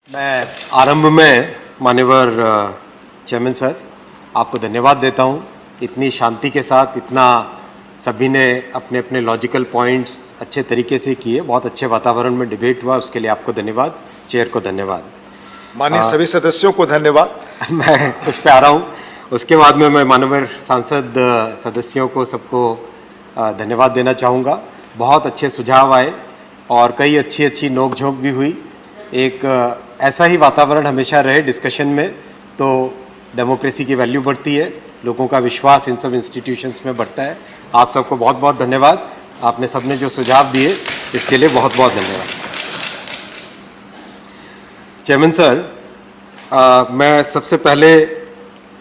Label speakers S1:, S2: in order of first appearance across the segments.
S1: मैं आरंभ में माननीय चेयरमैन सर आपको धन्यवाद देता हूं। इतनी शांति के साथ इतना सभी ने अपने अपने लॉजिकल पॉइंट्स अच्छे तरीके से किए, बहुत अच्छे वातावरण में डिबेट हुआ, उसके लिए आपको धन्यवाद, चेयर को धन्यवाद,
S2: माननीय सभी सदस्यों को धन्यवाद।
S1: मैं उस पर आ रहा हूँ। उसके बाद में मैं माननीय सांसद सदस्यों को सबको धन्यवाद देना चाहूँगा। बहुत अच्छे सुझाव आए और कई अच्छी नोक-झोंक भी हुई। एक ऐसा ही वातावरण हमेशा रहे डिस्कशन में तो डेमोक्रेसी की वैल्यू बढ़ती है, लोगों का विश्वास इन सब इंस्टीट्यूशंस में बढ़ता है। आप सबको बहुत बहुत धन्यवाद। आपने सबने जो सुझाव दिए इसके लिए बहुत बहुत धन्यवाद। चेयरमैन सर, मैं सबसे पहले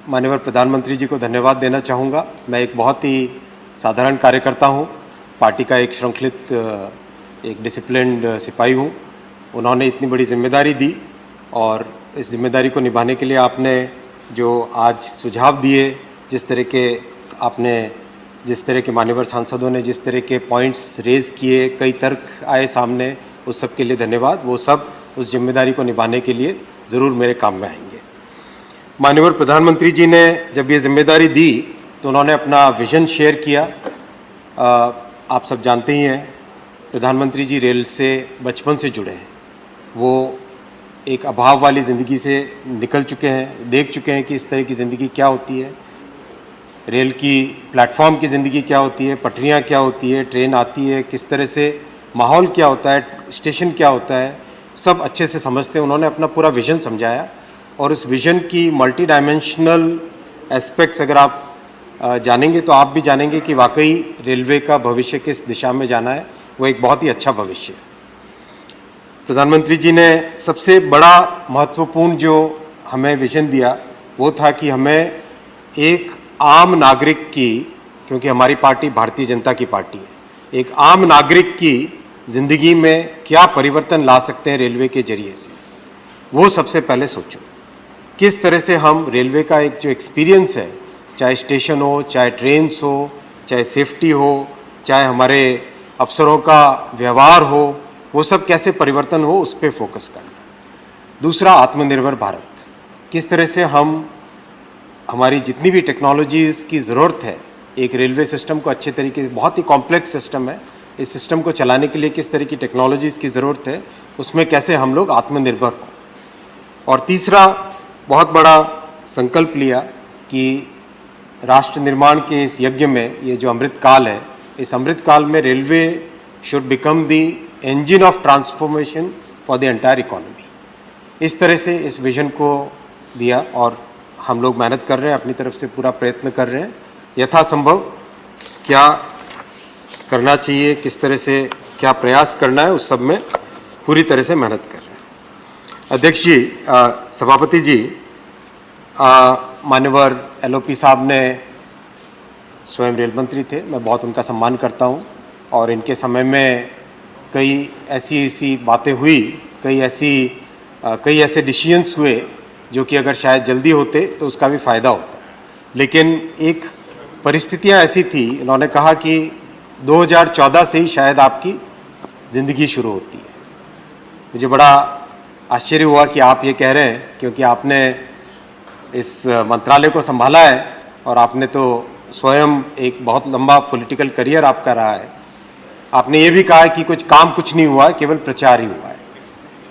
S1: माननीय प्रधानमंत्री जी को धन्यवाद देना चाहूँगा। मैं एक बहुत ही साधारण कार्यकर्ता हूँ, पार्टी का एक श्रृंखलित एक डिसिप्लिन्ड सिपाही हूँ। उन्होंने इतनी बड़ी जिम्मेदारी दी और इस जिम्मेदारी को निभाने के लिए आपने जो आज सुझाव दिए, जिस तरह के मान्यवर सांसदों ने जिस तरह के पॉइंट्स रेज़ किए, कई तर्क आए सामने, उस सब के लिए धन्यवाद। वो सब उस जिम्मेदारी को निभाने के लिए ज़रूर मेरे काम में आएंगे। माननीय प्रधानमंत्री जी ने जब ये जिम्मेदारी दी तो उन्होंने अपना विज़न शेयर किया। आप सब जानते ही हैं, प्रधानमंत्री जी रेल से बचपन से जुड़े हैं। वो एक अभाव वाली ज़िंदगी से निकल चुके हैं, देख चुके हैं कि इस तरह की ज़िंदगी क्या होती है, रेल की प्लेटफॉर्म की ज़िंदगी क्या होती है, पटरियाँ क्या होती है, ट्रेन आती है, किस तरह से माहौल क्या होता है, स्टेशन क्या होता है, सब अच्छे से समझते हैं। उन्होंने अपना पूरा विज़न समझाया और उस विज़न की मल्टी डायमेंशनल एस्पेक्ट्स अगर आप जानेंगे तो आप भी जानेंगे कि वाकई रेलवे का भविष्य किस दिशा में जाना है, वो एक बहुत ही अच्छा भविष्य है। प्रधानमंत्री जी ने सबसे बड़ा महत्वपूर्ण जो हमें विज़न दिया वो था कि हमें एक आम नागरिक की, क्योंकि हमारी पार्टी भारतीय जनता की पार्टी है, एक आम नागरिक की ज़िंदगी में क्या परिवर्तन ला सकते हैं रेलवे के जरिए से, वो सबसे पहले सोचो। किस तरह से हम रेलवे का एक जो एक्सपीरियंस है, चाहे स्टेशन हो, चाहे ट्रेन्स हो, चाहे सेफ्टी हो, चाहे हमारे अफसरों का व्यवहार हो, वो सब कैसे परिवर्तन हो, उस पर फोकस करना। दूसरा, आत्मनिर्भर भारत। किस तरह से हम हमारी जितनी भी टेक्नोलॉजीज़ की ज़रूरत है, एक रेलवे सिस्टम को अच्छे तरीके से, बहुत ही कॉम्प्लेक्स सिस्टम है, इस सिस्टम को चलाने के लिए किस तरह की टेक्नोलॉजीज़ की ज़रूरत है, उसमें कैसे हम लोग आत्मनिर्भर हों। और तीसरा बहुत बड़ा संकल्प लिया कि राष्ट्र निर्माण के इस यज्ञ में, ये जो अमृत काल है, इस अमृत काल में railway should become the engine of transformation for the entire economy. इस तरह से इस विज़न को दिया और हम लोग मेहनत कर रहे हैं, अपनी तरफ से पूरा प्रयत्न कर रहे हैं। यथासंभव क्या करना चाहिए, किस तरह से क्या प्रयास करना है, उस सब में पूरी तरह से मेहनत कर रहे हैं। अध्यक्ष जी, सभापति जी, मान्यवर LOP साहब ने स्वयं रेल मंत्री थे, मैं बहुत उनका सम्मान करता हूं और इनके समय में कई ऐसी बातें हुई, कई ऐसे डिसीजंस हुए जो कि अगर शायद जल्दी होते तो उसका भी फ़ायदा होता। लेकिन एक परिस्थितियां ऐसी थी, इन्होंने कहा कि 2014 से ही शायद आपकी ज़िंदगी शुरू होती है। मुझे बड़ा आश्चर्य हुआ कि आप ये कह रहे हैं, क्योंकि आपने इस मंत्रालय को संभाला है और आपने तो स्वयं एक बहुत लंबा पॉलिटिकल करियर आपका रहा है। आपने ये भी कहा कि कुछ नहीं हुआ, केवल प्रचार ही हुआ है।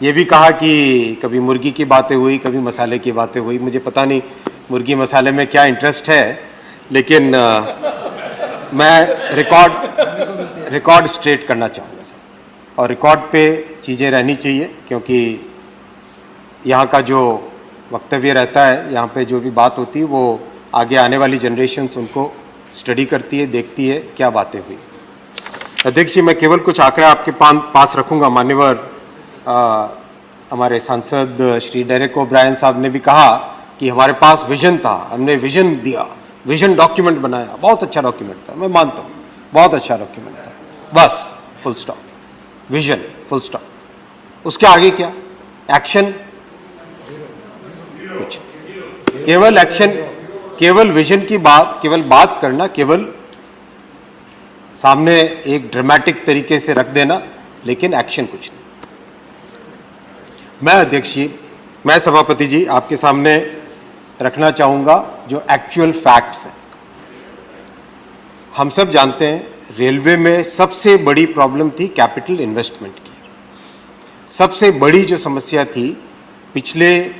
S1: ये भी कहा कि कभी मुर्गी की बातें हुई, कभी मसाले की बातें हुई। मुझे पता नहीं मुर्गी मसाले में क्या इंटरेस्ट है, लेकिन मैं रिकॉर्ड स्ट्रेट करना चाहूँगा सर, और रिकॉर्ड पे चीज़ें रहनी चाहिए, क्योंकि यहाँ का जो वक्तव्य रहता है, यहाँ पे जो भी बात होती है, वो आगे आने वाली जनरेशन्स उनको स्टडी करती है, देखती है क्या बातें हुई। अध्यक्ष जी, मैं केवल कुछ आंकड़े आपके पास रखूँगा। मान्यवर हमारे सांसद श्री डेरेक ओब्रायन साहब ने भी कहा कि हमारे पास विज़न था, हमने विज़न दिया, विज़न डॉक्यूमेंट बनाया, बहुत अच्छा डॉक्यूमेंट था, मैं मानता हूँ बहुत अच्छा डॉक्यूमेंट था, बस full stop, vision full stop. उसके आगे क्या? एक्शन कुछ, केवल एक्शन, केवल विज़न की बात, केवल बात करना, केवल सामने एक ड्रामेटिक तरीके से रख देना, लेकिन एक्शन कुछ नहीं। मैं अध्यक्ष जी मैं सभापति जी आपके सामने रखना चाहूँगा जो एक्चुअल फैक्ट्स हैं। हम सब जानते हैं रेलवे में सबसे बड़ी प्रॉब्लम थी कैपिटल इन्वेस्टमेंट की। सबसे बड़ी जो समस्या थी पिछले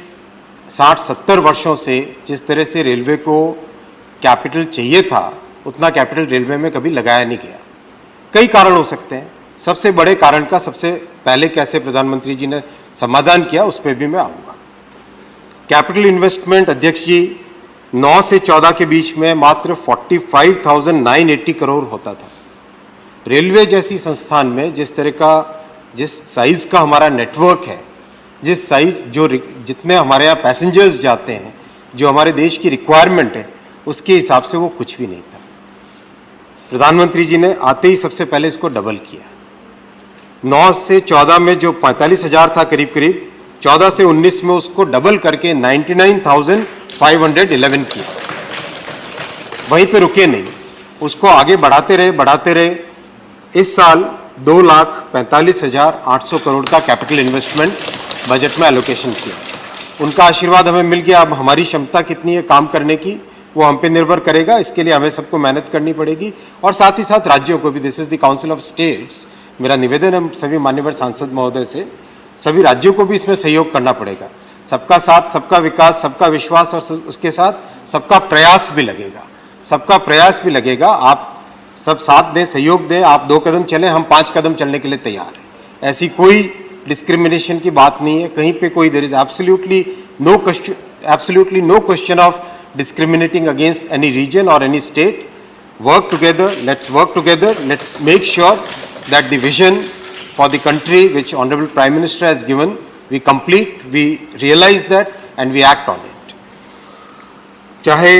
S1: 60-70 वर्षों से, जिस तरह से रेलवे को कैपिटल चाहिए था उतना कैपिटल रेलवे में कभी लगाया नहीं गया। कई कारण हो सकते हैं। सबसे बड़े कारण का सबसे पहले कैसे प्रधानमंत्री जी ने समाधान किया उस पर भी मैं आऊँगा। कैपिटल इन्वेस्टमेंट अध्यक्ष जी 9 से 14 के बीच में मात्र 45,980 करोड़ होता था। रेलवे जैसी संस्थान में जिस साइज का हमारा नेटवर्क है, जिस साइज जितने हमारे यहाँ पैसेंजर्स जाते हैं, जो हमारे देश की रिक्वायरमेंट है, उसके हिसाब से वो कुछ भी नहीं था। प्रधानमंत्री जी ने आते ही सबसे पहले इसको डबल किया। 9 से 14 में जो 45,000 था करीब करीब, 14 से 19 में उसको डबल करके 99,511 किया। वहीं पे रुके नहीं, उसको आगे बढ़ाते रहे। इस साल 2,45,800 करोड़ का कैपिटल इन्वेस्टमेंट बजट में एलोकेशन किया। उनका आशीर्वाद हमें मिल गया। अब हमारी क्षमता कितनी है काम करने की वो हम पे निर्भर करेगा। इसके लिए हमें सबको मेहनत करनी पड़ेगी और साथ ही साथ राज्यों को भी। This is the council of states. मेरा निवेदन है सभी माननीय सांसद महोदय से, सभी राज्यों को भी इसमें सहयोग करना पड़ेगा। सबका साथ, सबका विकास, सबका विश्वास और उसके साथ सबका प्रयास भी लगेगा। सबका प्रयास भी लगेगा। आप सब साथ दें, सहयोग दें। आप 2 कदम चलें, हम 5 कदम चलने के लिए तैयार हैं। ऐसी कोई डिस्क्रिमिनेशन की बात नहीं है कहीं पे। कोई there is absolutely no question of discriminating against any region or any state. Work together, let's make sure that the vision for the country which Honorable Prime Minister has given, we complete, we realize that and we act on it. चाहे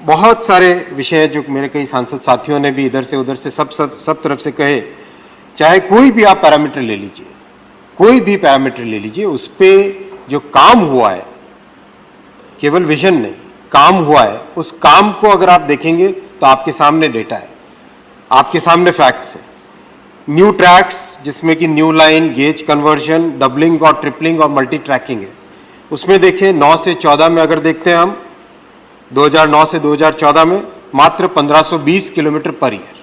S1: बहुत सारे विषय जो मेरे कई सांसद साथियों ने भी इधर से उधर से सब तरफ से कहे, चाहे कोई भी आप पैरामीटर ले लीजिए, उस पे जो काम हुआ है, केवल विजन नहीं, काम हुआ है, उस काम को अगर आप देखेंगे तो आपके सामने डेटा है, आपके सामने फैक्ट्स है। न्यू ट्रैक्स जिसमें कि new line, gauge conversion, doubling और ट्रिपलिंग और मल्टी ट्रैकिंग है, उसमें देखें 9 से 14 में अगर देखते हैं हम 2009 से 2014 में मात्र 1520 किलोमीटर पर ईयर,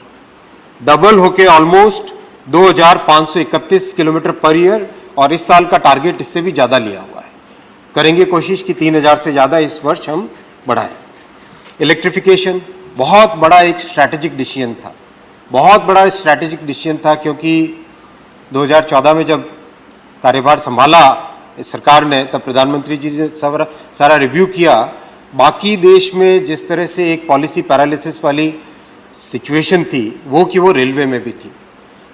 S1: डबल होके ऑलमोस्ट 2531 किलोमीटर पर ईयर। और इस साल का टारगेट इससे भी ज़्यादा लिया हुआ है। करेंगे कोशिश कि 3000 से ज़्यादा इस वर्ष हम बढ़ाएं। इलेक्ट्रिफिकेशन बहुत बड़ा एक स्ट्रैटेजिक डिसीजन था, क्योंकि 2014 में जब कार्यभार संभाला इस सरकार ने, तब प्रधानमंत्री जी ने सारा रिव्यू किया। बाकी देश में जिस तरह से एक पॉलिसी पैरालिसिस वाली सिचुएशन थी, वो रेलवे में भी थी।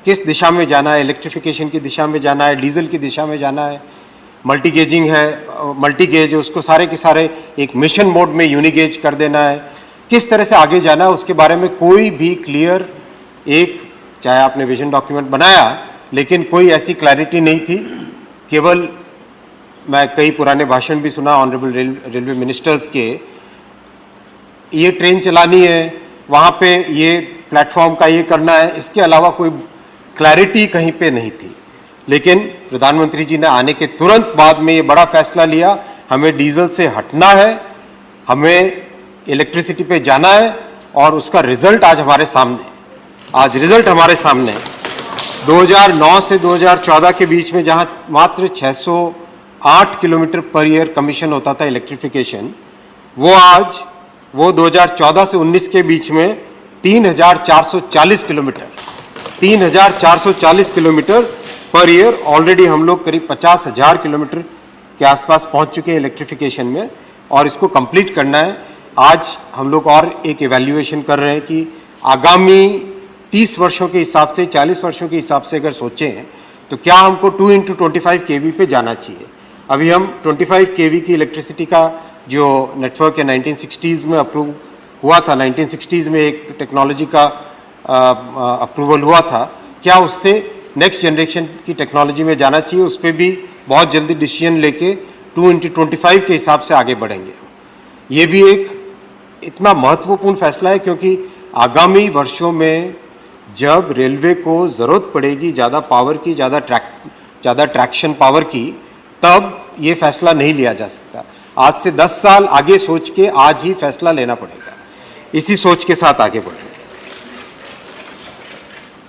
S1: किस दिशा में जाना है, इलेक्ट्रिफिकेशन की दिशा में जाना है, डीजल की दिशा में जाना है, मल्टी गेजिंग है, मल्टी गेज है, उसको सारे के सारे एक मिशन मोड में यूनिगेज कर देना है, किस तरह से आगे जाना है, उसके बारे में कोई भी क्लियर चाहे आपने विजन डॉक्यूमेंट बनाया, लेकिन कोई ऐसी क्लैरिटी नहीं थी। केवल मैं कई पुराने भाषण भी सुना ऑनरेबल रेलवे मिनिस्टर्स के, ये ट्रेन चलानी है, वहाँ पे ये प्लेटफॉर्म का ये करना है, इसके अलावा कोई क्लैरिटी कहीं पे नहीं थी। लेकिन प्रधानमंत्री जी ने आने के तुरंत बाद में ये बड़ा फैसला लिया, हमें डीजल से हटना है, हमें इलेक्ट्रिसिटी पे जाना है, और उसका रिजल्ट आज हमारे सामने है। 2009 से 2014 के बीच में जहां मात्र 608 किलोमीटर पर ईयर कमीशन होता था इलेक्ट्रिफिकेशन, वो 2014 से 19 के बीच में 3,440 किलोमीटर पर ईयर। ऑलरेडी हम लोग करीब 50,000 किलोमीटर के आसपास पहुंच चुके हैं इलेक्ट्रिफिकेशन में, और इसको कंप्लीट करना है। आज हम लोग और एक इवैल्यूएशन कर रहे हैं कि आगामी 30 वर्षों के हिसाब से, 40 वर्षों के हिसाब से अगर सोचें तो क्या हमको 2x25 kV पे जाना चाहिए। अभी हम 25 kV की इलेक्ट्रिसिटी का जो नेटवर्क है 1960s में अप्रूव हुआ था, 1960s में एक टेक्नोलॉजी का अप्रूवल हुआ था। क्या उससे नेक्स्ट जनरेशन की टेक्नोलॉजी में जाना चाहिए, उस पर भी बहुत जल्दी डिसीजन लेके 2x25 के हिसाब से आगे बढ़ेंगे। ये भी एक इतना महत्वपूर्ण फैसला है, क्योंकि आगामी वर्षों में जब रेलवे को ज़रूरत पड़ेगी ज़्यादा पावर की, ज़्यादा ट्रैक्शन पावर की, तब ये फैसला नहीं लिया जा सकता। आज से 10 साल आगे सोच के आज ही फैसला लेना पड़ेगा। इसी सोच के साथ आगे बढ़ें।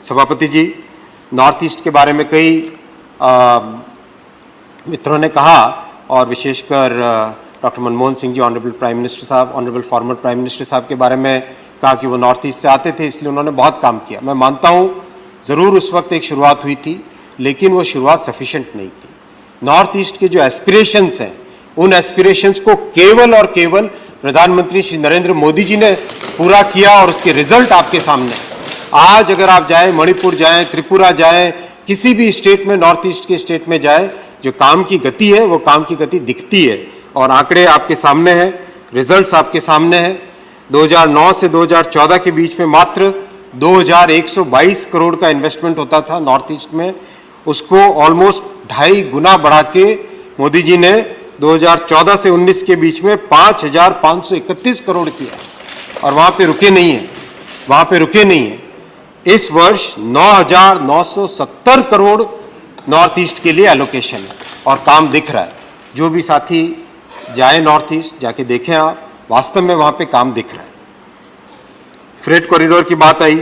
S1: सभापति जी, नॉर्थ ईस्ट के बारे में कई मित्रों ने कहा और विशेषकर doctor Manmohan Singh ji, honourable prime minister साहब, ऑनरेबल फॉर्मर प्राइम मिनिस्टर साहब के बारे में कहा कि वो नॉर्थ ईस्ट से आते थे, इसलिए उन्होंने बहुत काम किया। मैं मानता हूँ ज़रूर उस वक्त एक शुरुआत हुई थी, लेकिन वो शुरुआत सफिशिएंट नहीं थी। नॉर्थ ईस्ट के जो एस्पिरेशंस हैं, उन एस्पिरेशंस को केवल और केवल प्रधानमंत्री श्री नरेंद्र मोदी जी ने पूरा किया और उसके रिजल्ट आपके सामने हैं। आज अगर आप जाएं, मणिपुर जाएं, त्रिपुरा जाएं, किसी भी स्टेट में, नॉर्थ ईस्ट के स्टेट में जाएं, जो काम की गति है वो काम की गति दिखती है और आंकड़े आपके सामने हैं, रिजल्ट्स आपके सामने हैं। 2009 से 2014 के बीच में मात्र 2122 करोड़ का इन्वेस्टमेंट होता था नॉर्थ ईस्ट में, उसको ऑलमोस्ट 2.5 गुना बढ़ा के मोदी जी ने 2014 से 19 के बीच में 5531 करोड़ किया और वहाँ पे रुके नहीं हैं, वहाँ पे रुके नहीं हैं। इस वर्ष 9970 करोड़ नॉर्थ ईस्ट के लिए एलोकेशन है और काम दिख रहा है। जो भी साथी जाए नॉर्थ ईस्ट, जाके देखें आप, वास्तव में वहाँ पे काम दिख रहा है। फ्रेट कॉरिडोर की बात आई,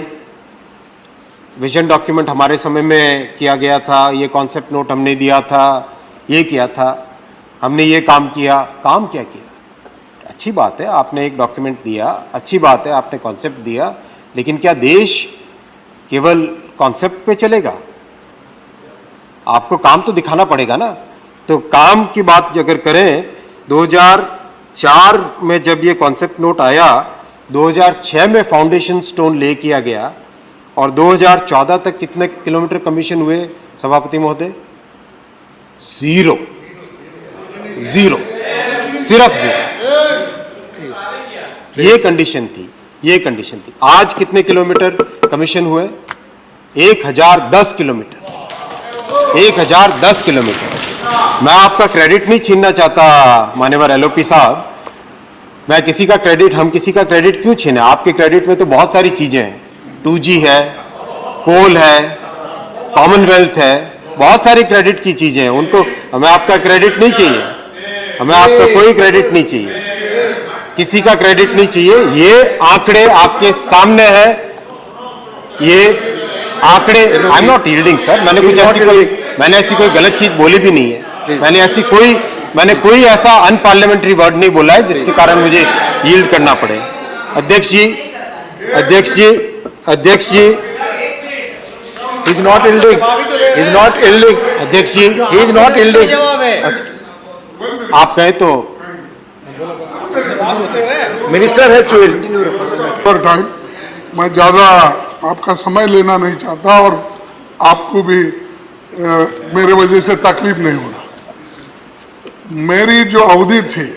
S1: विजन डॉक्यूमेंट हमारे समय में किया गया था, ये कॉन्सेप्ट नोट हमने दिया था, ये किया था, हमने ये काम किया। काम क्या किया? अच्छी बात है, आपने एक डॉक्यूमेंट दिया, अच्छी बात है, आपने कॉन्सेप्ट दिया, लेकिन क्या देश केवल कॉन्सेप्ट पे चलेगा? आपको काम तो दिखाना पड़ेगा ना। तो काम की बात अगर करें, 2004 में जब ये कॉन्सेप्ट नोट आया, 2006 में फाउंडेशन स्टोन ले किया गया और 2014 तक कितने किलोमीटर कमीशन हुए सभापति महोदय? जीरो, सिर्फ जीरो। ये कंडीशन थी, ये कंडीशन थी। आज कितने किलोमीटर कमीशन हुए? 1010 किलोमीटर, 1010 किलोमीटर। मैं आपका क्रेडिट नहीं छीनना चाहता माननीय एलओपी साहब, मैं किसी का क्रेडिट, हम किसी का क्रेडिट क्यों छीने? आपके क्रेडिट में तो बहुत सारी चीजें हैं, 2G है, कोल है, कॉमनवेल्थ है, बहुत सारी क्रेडिट की चीजें हैं, उनको हमें आपका क्रेडिट नहीं चाहिए, हमें आपका कोई क्रेडिट नहीं चाहिए, किसी का क्रेडिट नहीं चाहिए। ये आंकड़े आपके सामने है, ये आंकड़े। I am not yielding sir, मैंने ऐसी कोई गलत चीज बोली भी नहीं है, मैंने कोई ऐसा अनपार्लियामेंट्री वर्ड नहीं बोला है जिसके कारण मुझे यील्ड करना पड़े। अध्यक्ष जी,
S2: He is not yielding. He is not yielding.
S1: अध्यक्ष जी,
S2: He is not yielding.
S1: आप कहें तो
S2: मिनिस्टर है चुइल।
S3: पर टाइम मैं ज़्यादा आपका समय लेना नहीं चाहता और आपको भी मेरे वजह से तकलीफ नहीं होना। मेरी जो अवधि थी,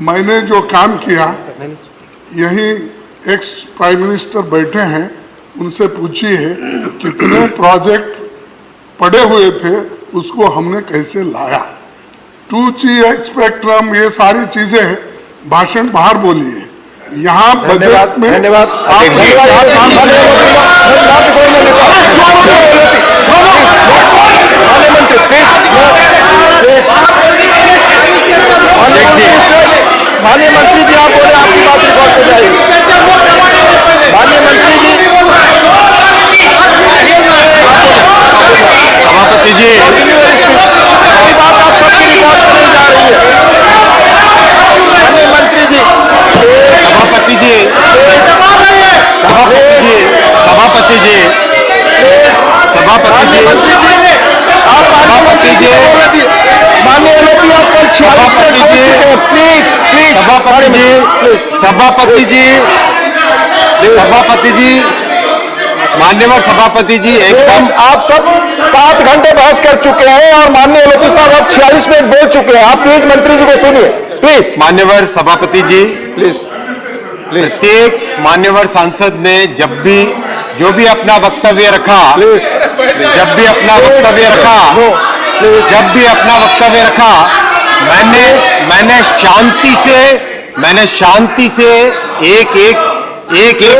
S3: मैंने जो काम किया, यही एक्स प्राइम मिनिस्टर बैठे हैं, उनसे पूछिए कितने प्रोजेक्ट पड़े हुए थे, उसको हमने कैसे लाया। 2G स्पेक्ट्रम, ये सारी चीजें भाषण बाहर बोली है, यहाँ बजट में।
S2: धन्यवाद। माननीय मंत्री जी, आप बोले, आपकी बात रिकॉर्ड हो जाएगी। माननीय मंत्री जी,
S1: सभापति जी,
S2: ये बात आप सबकी रिकॉर्ड करने जा रही है। माननीय मंत्री जी,
S1: सभापति जी, सभापति जी,
S2: आप
S1: सभापति जी,
S2: माननीय एलओपी, आप कल 46
S1: सभापति जी,
S2: प्लीज
S1: सभापति जी, मान्यवर सभापति जी, एकदम
S2: आप सब 7 घंटे बहस कर चुके हैं और माननीय एलओपी साहब अब 46 मिनट बोल चुके हैं। आप प्लीज मंत्री जी को सुनिए, प्लीज।
S1: मान्यवर सभापति जी,
S2: प्लीज
S1: प्रत्येक मान्यवर सांसद ने जब भी जो भी अपना वक्तव्य रखा, जब भी अपना वक्तव्य रखा, मैंने शांति से एक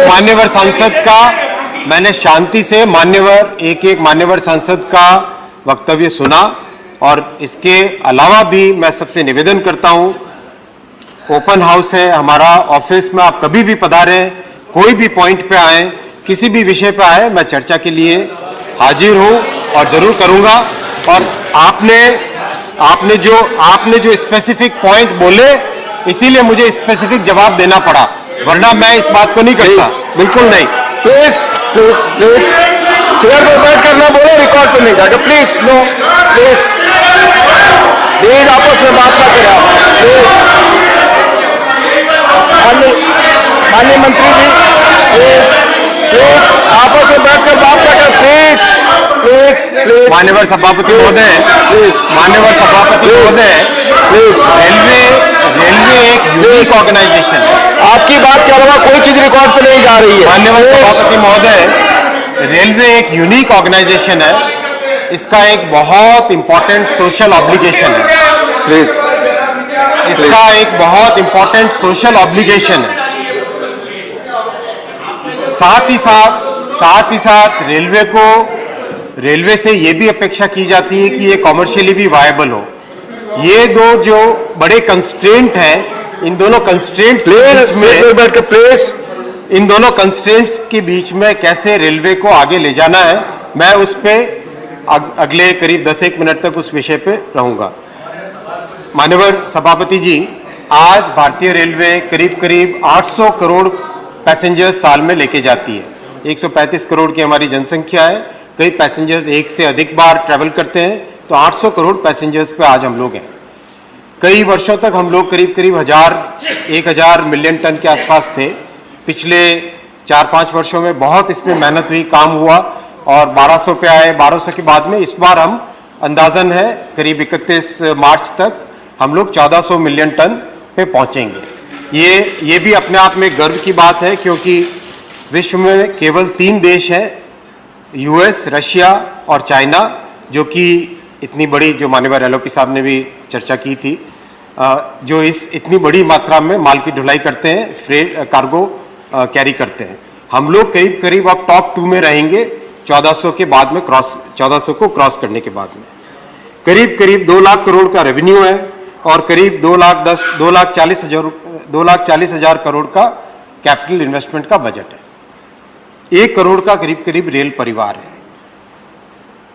S1: मान्यवर सांसद का, मैंने शांति से एक मान्यवर सांसद का वक्तव्य सुना और इसके अलावा भी मैं सबसे निवेदन करता हूं, ओपन हाउस है हमारा ऑफिस में, आप कभी भी पधारें, कोई भी पॉइंट पे आए, किसी भी विषय पे आए, मैं चर्चा के लिए हाजिर हूं और जरूर करूंगा। और आपने जो स्पेसिफिक पॉइंट बोले, इसीलिए मुझे स्पेसिफिक जवाब देना पड़ा, वरना मैं इस बात को नहीं करता, बिल्कुल नहीं।
S2: प्लीज प्लीज प्लीज चेयर पर बैठ कर ना बोले, रिकॉर्ड पर नहीं जाके, प्लीज नो, प्लीज प्लीज आपस में बात ना करें आप, प्लीज। माननीय मंत्री जी, प्लीज प्लीज आपस में बैठकर बात ना करें, प्लीज प्लीज प्लीज।
S1: मान्यवर सभापति महोदय, मान्यवर सभापति महोदय,
S2: प्लीज।
S1: रेलवे एक यूनिक ऑर्गेनाइजेशन है।
S2: आपकी बात के अलावा कोई चीज रिकॉर्ड पे नहीं जा रही है।
S1: मान्यवर सभापति महोदय, रेलवे एक यूनिक ऑर्गेनाइजेशन है, इसका एक बहुत इंपॉर्टेंट सोशल ऑब्लिगेशन है।
S2: प्लीज,
S1: इसका एक बहुत इंपॉर्टेंट सोशल ऑब्लिगेशन है। साथ ही साथ रेलवे से ये भी अपेक्षा की जाती है कि ये कॉमर्शियली भी वायबल हो। ये दो जो बड़े कंस्ट्रेंट हैं, इन दोनों कंस्ट्रेंट्स इन दोनों कंस्ट्रेंट्स के बीच में कैसे रेलवे को आगे ले जाना है, मैं उस पे अगले करीब 10-1 मिनट तक उस विषय पे रहूंगा। माननीय सभापति जी, आज भारतीय रेलवे करीब 800 करोड़ पैसेंजर्स साल में लेके जाती है। 135 करोड़ की हमारी जनसंख्या है, कई पैसेंजर्स एक से अधिक बार ट्रैवल करते हैं, तो 800 करोड़ पैसेंजर्स पे आज हम लोग हैं। कई वर्षों तक हम लोग करीब 1,000 मिलियन टन के आसपास थे। पिछले 4-5 वर्षों में बहुत इसमें मेहनत हुई, काम हुआ और 1200 पे आए। 1200 के बाद में इस बार हम अंदाजन है करीब 31 मार्च तक हम लोग 1400 मिलियन टन पे पहुंचेंगे। ये भी अपने आप में गर्व की बात है, क्योंकि विश्व में केवल 3 देश हैं, यूएस, रशिया और चाइना, जो कि इतनी बड़ी, जो माननीय एलओपी साहब ने भी चर्चा की थी, जो इस इतनी बड़ी मात्रा में माल की ढुलाई करते हैं, फ्रेट कार्गो कैरी करते हैं। हम लोग करीब अब टॉप 2 में रहेंगे 1400 के बाद में, 1400 को क्रॉस करने के बाद में। करीब 2 लाख करोड़ का रेवेन्यू है और करीब 2,40,000 करोड़ का कैपिटल इन्वेस्टमेंट का बजट है। 1 करोड़ का करीब रेल परिवार है।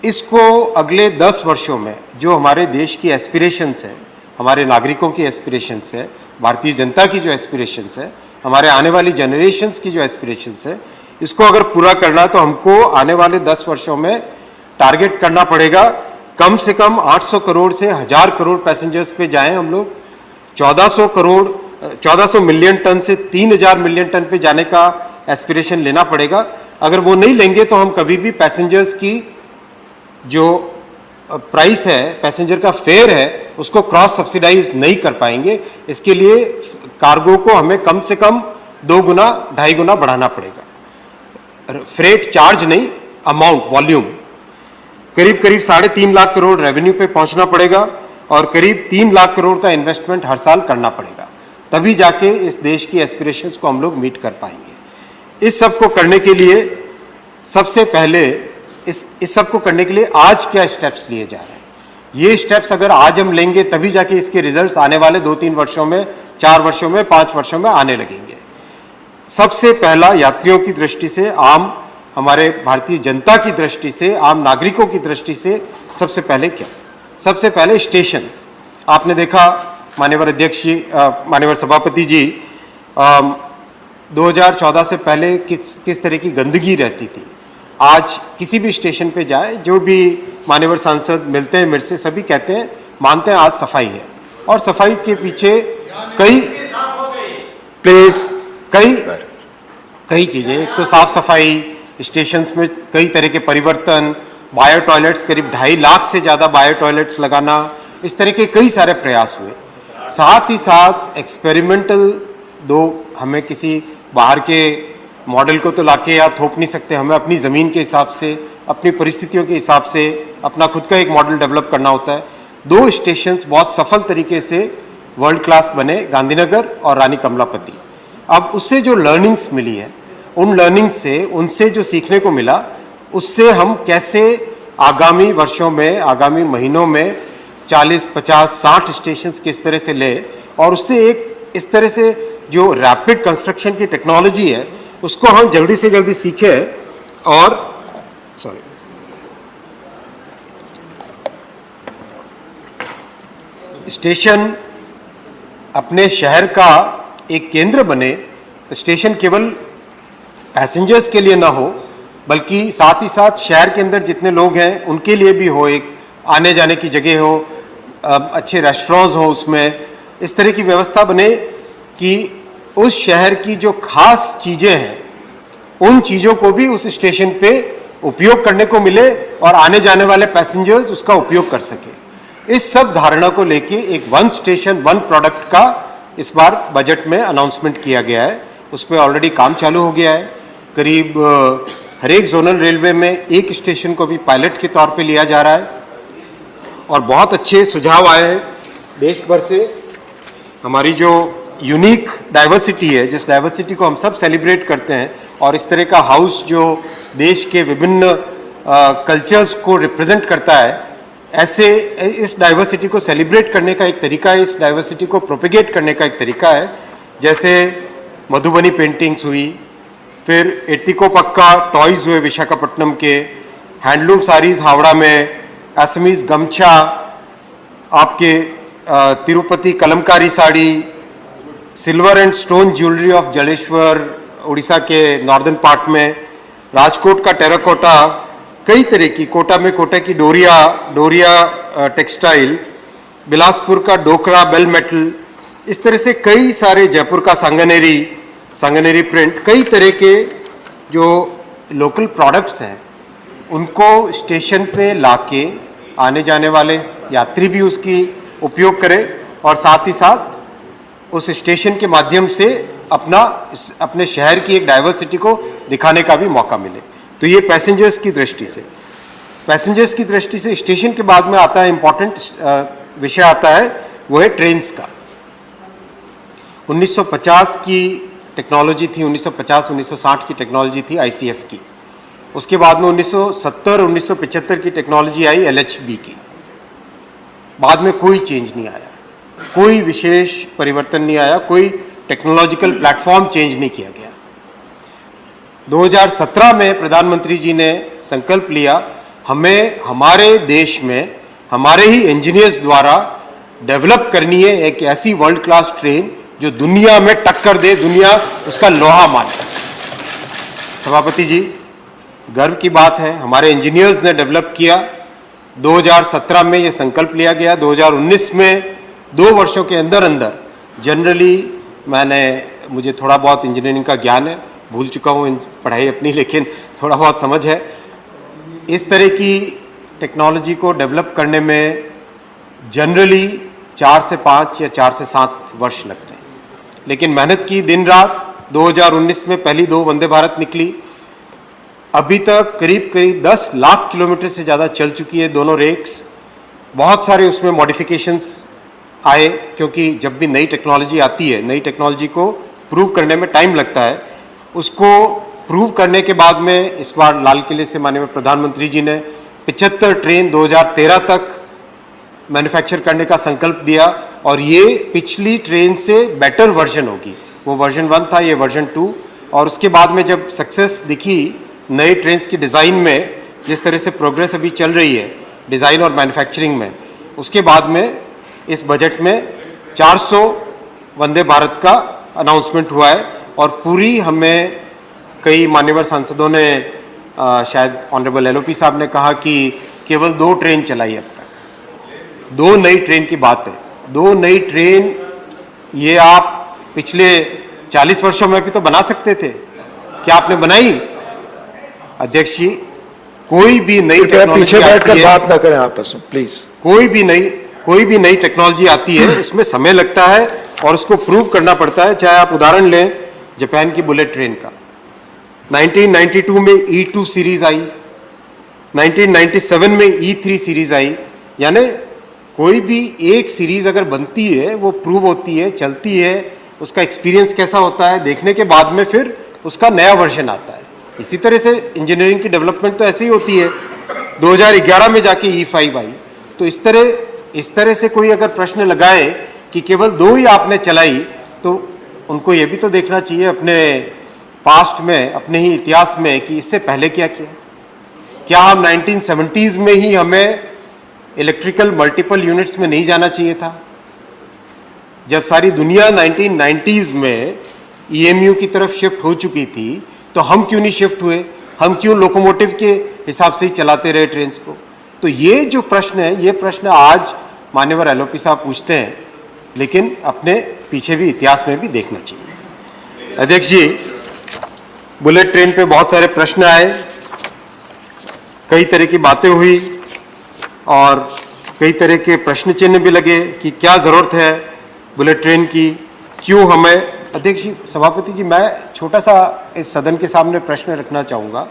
S1: इसको अगले 10 वर्षों में जो हमारे देश की एस्पिरेशंस है, हमारे नागरिकों की एस्पिरेशंस है, भारतीय जनता की जो एस्पिरेशंस है, हमारे आने वाली जनरेशन्स की जो एस्पिरेशंस है, इसको अगर पूरा करना है तो हमको आने वाले 10 वर्षों में टारगेट करना पड़ेगा कम से कम 800 करोड़ से 1000 करोड़ पैसेंजर्स पे जाएं हम लोग। 1400 मिलियन टन से 3000 मिलियन टन पे जाने का एस्पिरेशन लेना पड़ेगा। अगर वो नहीं लेंगे तो हम कभी भी पैसेंजर्स की जो प्राइस है, पैसेंजर का फेयर है, उसको क्रॉस सब्सिडाइज नहीं कर पाएंगे। इसके लिए कार्गो को हमें कम से कम 2 गुना 2.5 गुना बढ़ाना पड़ेगा। फ्रेट चार्ज नहीं, अमाउंट, वॉल्यूम। करीब 3.5 लाख करोड़ रेवेन्यू पे पहुंचना पड़ेगा और करीब 3 लाख करोड़ का इन्वेस्टमेंट हर साल करना पड़ेगा, तभी जाके इस देश की एस्पिरेशंस को हम लोग मीट कर पाएंगे। इस सब को करने के लिए सबसे पहले इस सब को करने के लिए आज क्या स्टेप्स लिए जा रहे हैं, ये स्टेप्स अगर आज हम लेंगे तभी जाके इसके रिजल्ट्स आने वाले 2-3 वर्षों में, 4 वर्षों में, 5 वर्षों में आने लगेंगे। सबसे पहला यात्रियों की दृष्टि से, आम हमारे भारतीय जनता की दृष्टि से, आम नागरिकों की दृष्टि से सबसे पहले क्या? सबसे पहले स्टेशंस। आपने देखा माननीय अध्यक्ष जी, माननीय सभापति जी, 2014 से पहले किस तरह की गंदगी रहती थी। आज किसी भी स्टेशन पे जाए, जो भी माननीय सांसद मिलते हैं मेरे से, सभी कहते हैं, मानते हैं आज सफाई है। और सफाई के पीछे कई चीज़ें, एक तो साफ सफाई, स्टेशंस में कई तरह के परिवर्तन, बायो टॉयलेट्स, करीब 2.5 लाख से ज़्यादा बायो टॉयलेट्स लगाना, इस तरह के कई सारे प्रयास हुए। साथ ही साथ एक्सपेरिमेंटल, हमें किसी बाहर के मॉडल को तो लाके या थोप नहीं सकते, हमें अपनी ज़मीन के हिसाब से, अपनी परिस्थितियों के हिसाब से अपना खुद का एक मॉडल डेवलप करना होता है। 2 स्टेशंस बहुत सफल तरीके से वर्ल्ड क्लास बने, गांधीनगर और रानी कमलापति। अब उससे जो लर्निंग्स मिली है, उन लर्निंग्स से, उनसे जो सीखने को मिला, उससे हम कैसे आगामी वर्षों में, आगामी महीनों में 40, 50, 60 स्टेशन किस तरह से ले और उससे एक इस तरह से जो रैपिड कंस्ट्रक्शन की टेक्नोलॉजी है उसको हम जल्दी से जल्दी सीखें और स्टेशन अपने शहर का एक केंद्र बने। स्टेशन केवल पैसेंजर्स के लिए ना हो बल्कि साथ ही साथ शहर के अंदर जितने लोग हैं उनके लिए भी हो, एक आने जाने की जगह हो, अच्छे रेस्टोरेंट्स हो, उसमें इस तरह की व्यवस्था बने कि उस शहर की जो खास चीज़ें हैं उन चीज़ों को भी उस स्टेशन पे उपयोग करने को मिले और आने जाने वाले पैसेंजर्स उसका उपयोग कर सके। इस सब धारणा को लेके एक वन स्टेशन वन प्रोडक्ट का इस बार बजट में अनाउंसमेंट किया गया है। उस पर ऑलरेडी काम चालू हो गया है। करीब हर एक जोनल रेलवे में एक स्टेशन को भी पायलट के तौर पे लिया जा रहा है और बहुत अच्छे सुझाव आए हैं देश भर से। हमारी जो यूनिक डाइवर्सिटी है, जिस डाइवर्सिटी को हम सब सेलिब्रेट करते हैं और इस तरह का हाउस जो देश के विभिन्न कल्चर्स को रिप्रेजेंट करता है, ऐसे इस डाइवर्सिटी को सेलिब्रेट करने का एक तरीका है, इस डाइवर्सिटी को प्रोपेगेट करने का एक तरीका है। जैसे मधुबनी पेंटिंग्स हुई, फिर एतिको पक्का टॉयज़ हुए विशाखापट्टनम के, हैंडलूम साड़ीज़ हावड़ा में, असमीज़ गमछा, आपके Tirupati Kalamkari sari, silver and stone jewellery of Jaleshwar Orissa के नॉर्दर्न पार्ट में, राजकोट का टेराकोटा, कई तरह की कोटा में कोटा की डोरिया टेक्सटाइल, बिलासपुर का डोकरा बेल मेटल, इस तरह से कई सारे, जयपुर का सांगनेरी प्रिंट, कई तरह के जो लोकल प्रोडक्ट्स हैं उनको स्टेशन पे लाके आने जाने वाले यात्री भी उसकी उपयोग करें और साथ ही साथ उस स्टेशन के माध्यम से अपने शहर की एक डाइवर्सिटी को दिखाने का भी मौका मिले। तो ये पैसेंजर्स की दृष्टि से स्टेशन के बाद में आता है इम्पॉर्टेंट विषय आता है, वो है ट्रेन्स का। 1950 की टेक्नोलॉजी थी, 1950-1960 की टेक्नोलॉजी थी आईसीएफ की। उसके बाद में 1970-1975 की टेक्नोलॉजी आई एलएचबी की। बाद में कोई चेंज नहीं आया, कोई विशेष परिवर्तन नहीं आया, कोई टेक्नोलॉजिकल प्लेटफॉर्म चेंज नहीं किया गया। 2017 में प्रधानमंत्री जी ने संकल्प लिया, हमें हमारे देश में हमारे ही इंजीनियर्स द्वारा डेवलप करनी है एक ऐसी वर्ल्ड क्लास ट्रेन जो दुनिया में टक्कर दे, दुनिया उसका लोहा माने। सभापति जी, गर्व की बात है, हमारे इंजीनियर्स ने डेवलप किया। 2017 में ये संकल्प लिया गया। 2019 में 2 वर्षों के अंदर अंदर, जनरली मुझे थोड़ा बहुत इंजीनियरिंग का ज्ञान है, भूल चुका हूँ पढ़ाई अपनी, लेकिन थोड़ा बहुत समझ है। इस तरह की टेक्नोलॉजी को डेवलप करने में जनरली 4 से 5 या 4 से 7 वर्ष लगते हैं, लेकिन मेहनत की दिन रात। 2019 में पहली 2 वंदे भारत निकली। अभी तक करीब 10 लाख किलोमीटर से ज़्यादा चल चुकी है दोनों रेक्स। बहुत सारे उसमें मॉडिफिकेशंस आए, क्योंकि जब भी नई टेक्नोलॉजी आती है, नई टेक्नोलॉजी को प्रूव करने में टाइम लगता है। उसको प्रूव करने के बाद में इस बार लाल किले से माननीय प्रधानमंत्री जी ने 75 ट्रेन 2013 तक मैन्युफैक्चर करने का संकल्प दिया और ये पिछली ट्रेन से बेटर वर्जन होगी। वो वर्जन 1 था, ये वर्जन 2। और उसके बाद में जब सक्सेस दिखी नई ट्रेन्स की डिज़ाइन में, जिस तरह से प्रोग्रेस अभी चल रही है डिज़ाइन और मैन्युफैक्चरिंग में, उसके बाद में इस बजट में 400 वंदे भारत का अनाउंसमेंट हुआ है। और पूरी हमें कई मान्यवर सांसदों ने, शायद ऑनरेबल एलओपी साहब ने कहा कि केवल 2 ट्रेन चलाई अब तक। 2 नई ट्रेन की बात है, 2 नई ट्रेन। ये आप पिछले 40 वर्षों में भी तो बना सकते थे, क्या आपने बनाई? अध्यक्ष जी, कोई भी नई टेक्नोलॉजी आती है,
S2: बात ना करें आपस में प्लीज।
S1: कोई भी नई टेक्नोलॉजी आती है, उसमें समय लगता है और उसको प्रूव करना पड़ता है। चाहे आप उदाहरण लें जापान की बुलेट ट्रेन का, 1992 में E2 सीरीज आई, 1997 में E3 सीरीज आई। यानी कोई भी एक सीरीज अगर बनती है, वो प्रूव होती है, चलती है, उसका एक्सपीरियंस कैसा होता है, देखने के बाद में फिर उसका नया वर्जन आता है। इसी तरह से इंजीनियरिंग की डेवलपमेंट तो ऐसे ही होती है। 2011 में जाके E5 आई। तो इस तरह इस तरह से कोई अगर प्रश्न लगाए कि केवल 2 ही आपने चलाई, तो उनको ये भी तो देखना चाहिए अपने पास्ट में, अपने ही इतिहास में, कि इससे पहले क्या किया। क्या हम 1970s में ही हमें इलेक्ट्रिकल मल्टीपल यूनिट्स में नहीं जाना चाहिए था? जब सारी दुनिया 1990s में EMU की तरफ शिफ्ट हो चुकी थी, तो हम क्यों नहीं शिफ्ट हुए? हम क्यों लोकोमोटिव के हिसाब से ही चलाते रहे ट्रेन्स को? तो ये जो प्रश्न है, ये प्रश्न आज मान्यवर LOP साहब पूछते हैं, लेकिन अपने पीछे भी इतिहास में भी देखना चाहिए। अध्यक्ष जी, बुलेट ट्रेन पे बहुत सारे प्रश्न आए, कई तरह की बातें हुई और कई तरह के प्रश्न चिन्ह भी लगे कि क्या ज़रूरत है बुलेट ट्रेन की, क्यों हमें। अध्यक्ष जी, सभापति जी, मैं छोटा सा इस सदन के सामने प्रश्न रखना चाहूँगा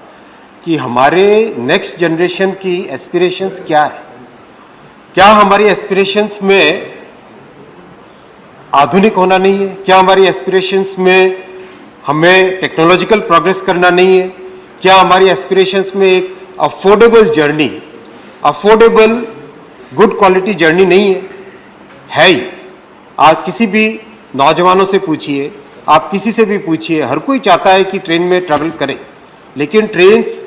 S1: कि हमारे नेक्स्ट जनरेशन की एस्पिरेशंस क्या है? क्या हमारी एस्पिरेशंस में आधुनिक होना नहीं है? क्या हमारी एस्पिरेशंस में हमें टेक्नोलॉजिकल प्रोग्रेस करना नहीं है? क्या हमारी एस्पिरेशंस में एक affordable journey, affordable good quality journey नहीं है? है ही। आप किसी भी नौजवानों से पूछिए, आप किसी से भी पूछिए, हर कोई चाहता है कि ट्रेन में ट्रैवल करे, लेकिन ट्रेन्स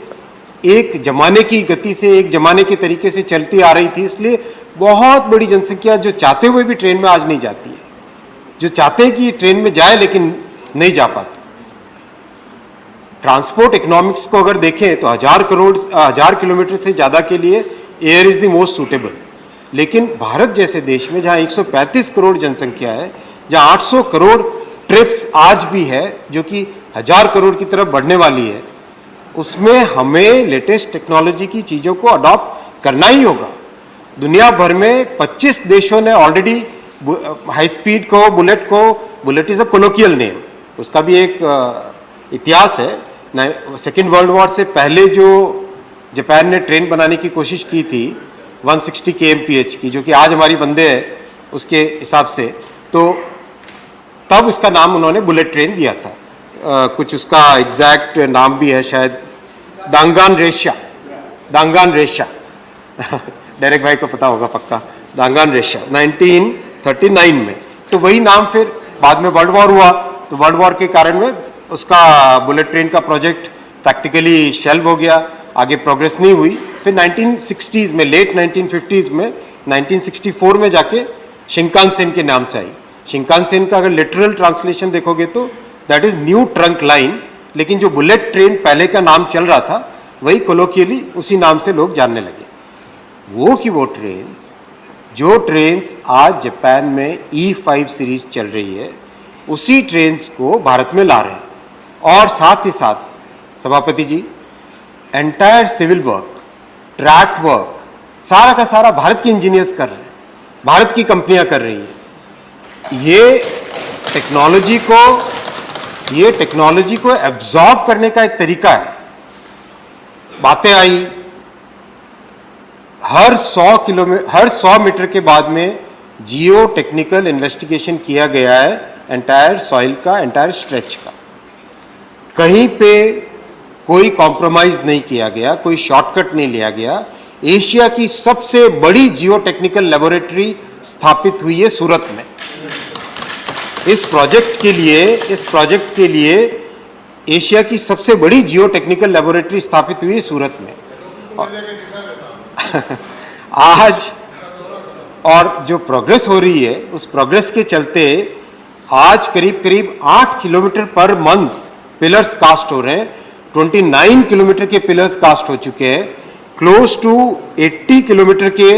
S1: एक जमाने की गति से, एक जमाने के तरीके से चलती आ रही थी, इसलिए बहुत बड़ी जनसंख्या जो चाहते हुए भी ट्रेन में आज नहीं जाती है, जो चाहते हैं कि ट्रेन में जाए लेकिन नहीं जा पाते। ट्रांसपोर्ट इकोनॉमिक्स को अगर देखें तो 1000 किलोमीटर से ज़्यादा के लिए air is the most suitable, लेकिन भारत जैसे देश में जहाँ 135 करोड़ जनसंख्या है, जहाँ 800 करोड़ ट्रिप्स आज भी है, जो कि 1000 करोड़ की तरफ बढ़ने वाली है, उसमें हमें लेटेस्ट टेक्नोलॉजी की चीज़ों को अडॉप्ट करना ही होगा। दुनिया भर में 25 देशों ने ऑलरेडी हाई स्पीड को, bullet is a colloquial name, उसका भी एक इतिहास है। सेकेंड वर्ल्ड वॉर से पहले जो जापान ने ट्रेन बनाने की कोशिश की थी 160 kmph की, जो कि आज हमारी वंदे है उसके हिसाब से, तो तब उसका नाम उन्होंने बुलेट ट्रेन दिया था। कुछ उसका एग्जैक्ट नाम भी है शायद दांगान रेशा डायरेक्ट भाई को पता होगा पक्का, दांगान रेशा 1939 में। तो वही नाम फिर बाद में वर्ल्ड वॉर हुआ, तो वर्ल्ड वॉर के कारण में उसका बुलेट ट्रेन का प्रोजेक्ट प्रैक्टिकली शेल्व हो गया, आगे प्रोग्रेस नहीं हुई। फिर 1960s में, लेट 1950s में, 1964 में जाके शिंकानसेन के नाम से आई। शिंकानसेन का अगर लिटरल ट्रांसलेशन देखोगे तो that is new trunk line, लेकिन जो बुलेट ट्रेन पहले का नाम चल रहा था वही कोलोकियली उसी नाम से लोग जानने लगे। वो ट्रेन्स आज जापान में E5 सीरीज चल रही है, उसी ट्रेन्स को भारत में ला रहे हैं। और साथ ही साथ सभापति जी, entire civil work, track work, सारा का सारा भारत के इंजीनियर्स कर रहे हैं, भारत की कंपनियां कर रही है। ये टेक्नोलॉजी को एब्जॉर्ब करने का एक तरीका है। बातें आई, हर 100 मीटर के बाद में जियो टेक्निकल इन्वेस्टिगेशन किया गया है एंटायर सॉइल का, एंटायर स्ट्रेच का। कहीं पे कोई कॉम्प्रोमाइज नहीं किया गया, कोई शॉर्टकट नहीं लिया गया। एशिया की सबसे बड़ी जियो टेक्निकल लेबोरेटरी स्थापित हुई है सूरत में। इस प्रोजेक्ट के लिए एशिया की सबसे बड़ी जियो टेक्निकल लेबोरेटरी स्थापित हुई है सूरत में। आज और जो प्रोग्रेस हो रही है, उस प्रोग्रेस के चलते आज करीब 8 kilometre per month pillars cast हो रहे हैं। 29 किलोमीटर के पिलर्स कास्ट हो चुके हैं। क्लोज टू 80 किलोमीटर के